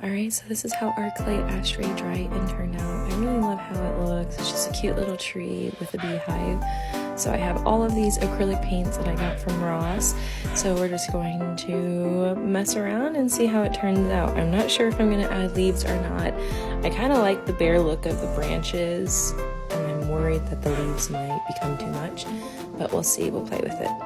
Alright, so this is how our clay ashtray dry in turned out. I really love how it looks. It's just a cute little tree with a beehive. So I have all of these acrylic paints that I got from Ross. So we're just going to mess around and see how it turns out. I'm not sure if I'm going to add leaves or not. I kind of like the bare look of the branches, and I'm worried that the leaves might become too much, but we'll see. We'll play with it.